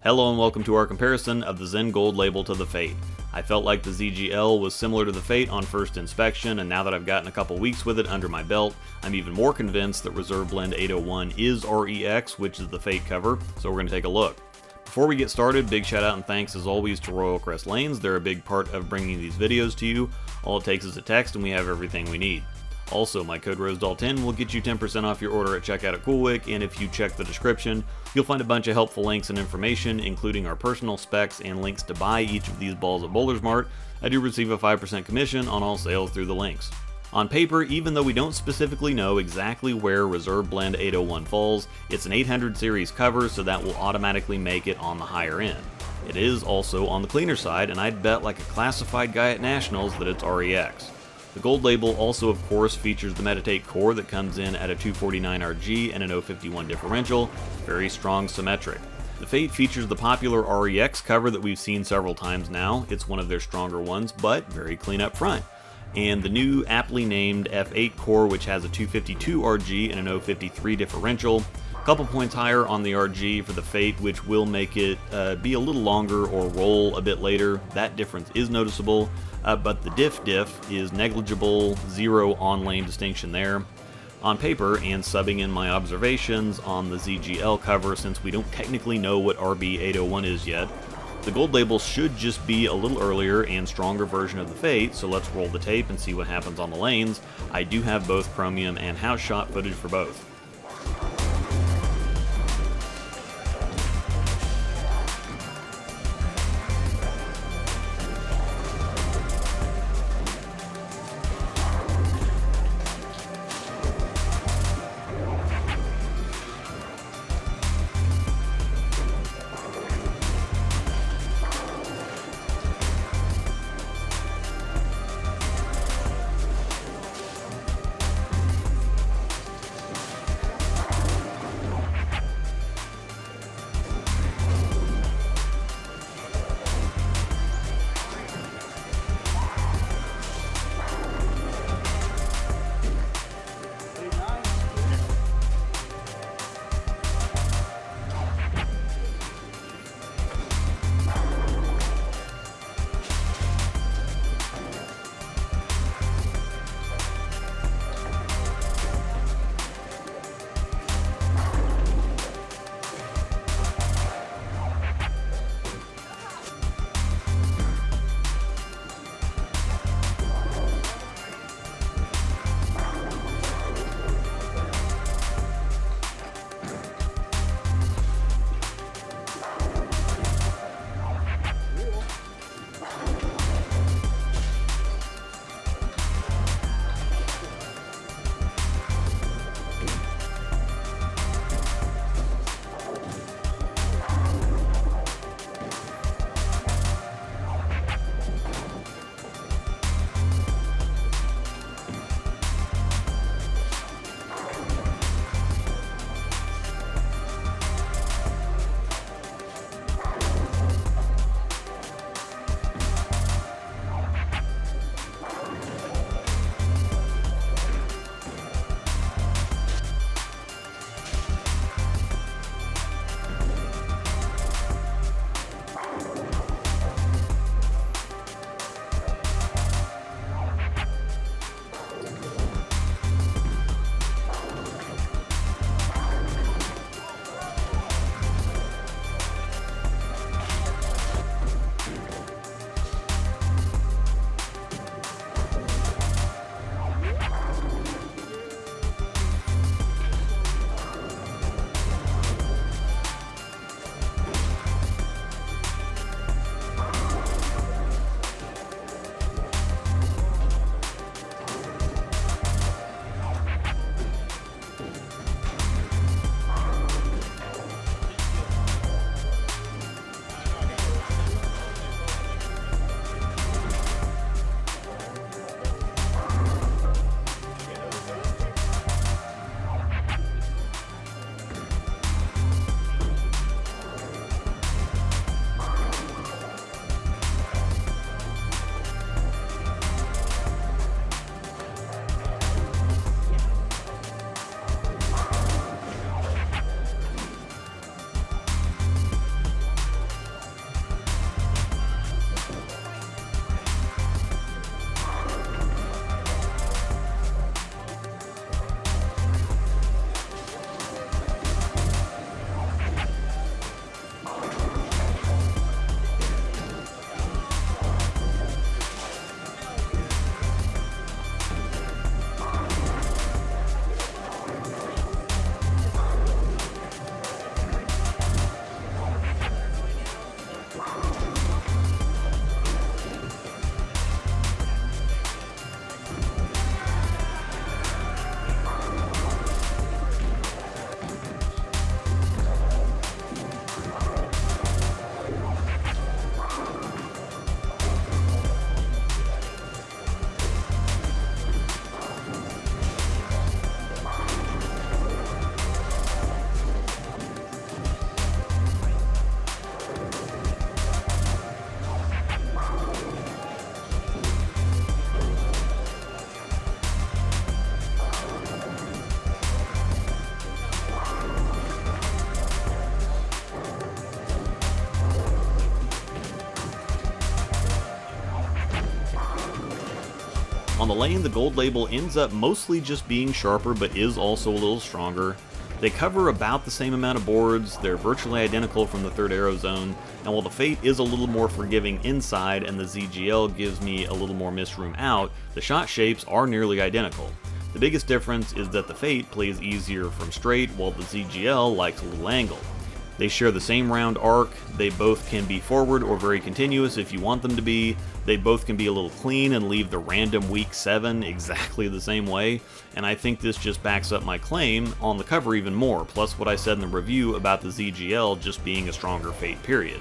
Hello and welcome to our comparison of the Zen Gold Label to the Fate. I felt like the ZGL was similar to the Fate on first inspection, and now that I've gotten a couple weeks with it under my belt, I'm even more convinced that Reserve Blend 801 is REX, which is the Fate cover, so we're going to take a look. Before we get started, big shout out and thanks as always to Royal Crest Lanes. They're a big part of bringing these videos to you. All it takes is a text and we have everything we need. Also, my code ROSEDOLL10 will get you 10% off your order at checkout at CoolWick, and if you check the description, you'll find a bunch of helpful links and information, including our personal specs and links to buy each of these balls at Bowler's Mart. I do receive a 5% commission on all sales through the links. On paper, even though we don't specifically know exactly where Reserve Blend 801 falls, it's an 800 series cover, so that will automatically make it on the higher end. It is also on the cleaner side, and I'd bet like a classified guy at Nationals that it's REX. The Gold Label also, of course, features the Meditate core that comes in at a 249 RG and an 051 differential, very strong symmetric. The Fate features the popular REX cover that we've seen several times now. It's one of their stronger ones, but very clean up front. And the new aptly named F8 core, which has a 252 RG and an 053 differential. A couple points higher on the RG for the Fate, which will make it be a little longer or roll a bit later. That difference is noticeable. But the diff is negligible, zero on-lane distinction there. On paper, and subbing in my observations on the ZGL cover, since we don't technically know what RB801 is yet, the Gold Label should just be a little earlier and stronger version of the Fate, so let's roll the tape and see what happens on the lanes. I do have both chromium and house shot footage for both. On the lane, the Gold Label ends up mostly just being sharper, but is also a little stronger. They cover about the same amount of boards, they're virtually identical from the third arrow zone, and while the Fate is a little more forgiving inside and the ZGL gives me a little more misroom out, the shot shapes are nearly identical. The biggest difference is that the Fate plays easier from straight, while the ZGL likes a little angle. They share the same round arc, they both can be forward or very continuous if you want them to be, they both can be a little clean and leave the random weak 7 exactly the same way, and I think this just backs up my claim on the cover even more, plus what I said in the review about the ZGL just being a stronger Fate period.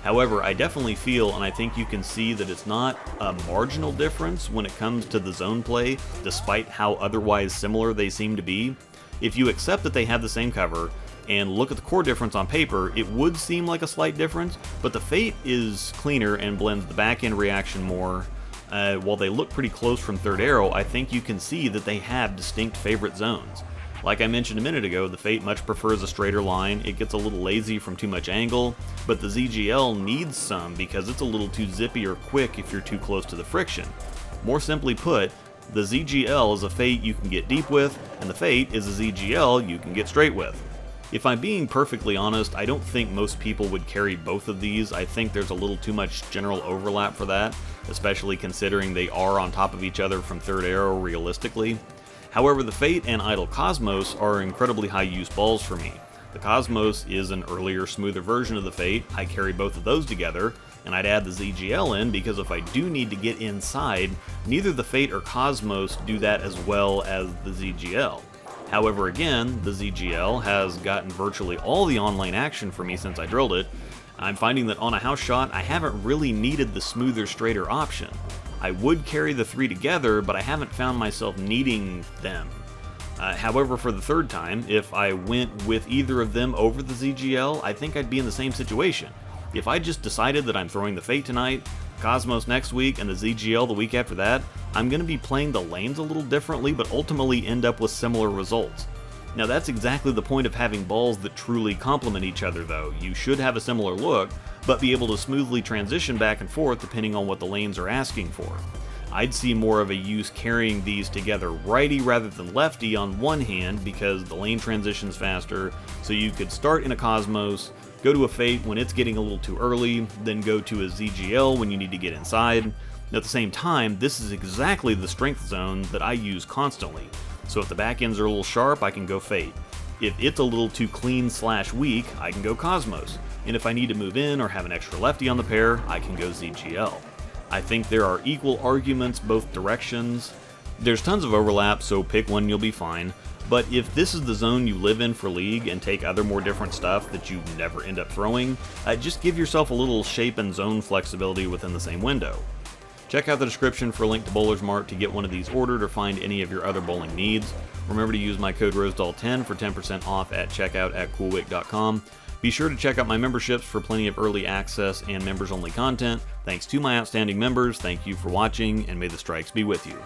However, I definitely feel, and I think you can see, that it's not a marginal difference when it comes to the zone play, despite how otherwise similar they seem to be. If you accept that they have the same cover, and look at the core difference on paper, it would seem like a slight difference, but the Fate is cleaner and blends the back-end reaction more. While they look pretty close from third arrow, I think you can see that they have distinct favorite zones. Like I mentioned a minute ago, the Fate much prefers a straighter line, it gets a little lazy from too much angle, but the ZGL needs some because it's a little too zippy or quick if you're too close to the friction. More simply put, the ZGL is a Fate you can get deep with, and the Fate is a ZGL you can get straight with. If I'm being perfectly honest, I don't think most people would carry both of these. I think there's a little too much general overlap for that, especially considering they are on top of each other from third arrow realistically. However, the Fate and Idle Cosmos are incredibly high use balls for me. The Cosmos is an earlier, smoother version of the Fate. I carry both of those together, and I'd add the ZGL in because if I do need to get inside, neither the Fate or Cosmos do that as well as the ZGL. However, again, the ZGL has gotten virtually all the on-lane action for me since I drilled it. I'm finding that on a house shot, I haven't really needed the smoother, straighter option. I would carry the 3 together, but I haven't found myself needing them. However, for the third time, if I went with either of them over the ZGL, I think I'd be in the same situation. If I just decided that I'm throwing the Fate tonight, Cosmos next week, and the ZGL the week after that, I'm going to be playing the lanes a little differently, but ultimately end up with similar results. Now that's exactly the point of having balls that truly complement each other though. You should have a similar look, but be able to smoothly transition back and forth depending on what the lanes are asking for. I'd see more of a use carrying these together righty rather than lefty on one hand because the lane transitions faster, so you could start in a Cosmos, go to a Fate when it's getting a little too early, then go to a ZGL when you need to get inside. At the same time, this is exactly the strength zone that I use constantly, so if the back ends are a little sharp, I can go Fate. If it's a little too clean/weak, I can go Cosmos, and if I need to move in or have an extra lefty on the pair, I can go ZGL. I think there are equal arguments both directions. There's tons of overlap, so pick one, you'll be fine. But if this is the zone you live in for League and take other more different stuff that you never end up throwing, just give yourself a little shape and zone flexibility within the same window. Check out the description for a link to Bowler's Mart to get one of these ordered or find any of your other bowling needs. Remember to use my code ROSEDOLL10 for 10% off at checkout at CoolWick.com. Be sure to check out my memberships for plenty of early access and members-only content. Thanks to my outstanding members, thank you for watching, and may the strikes be with you.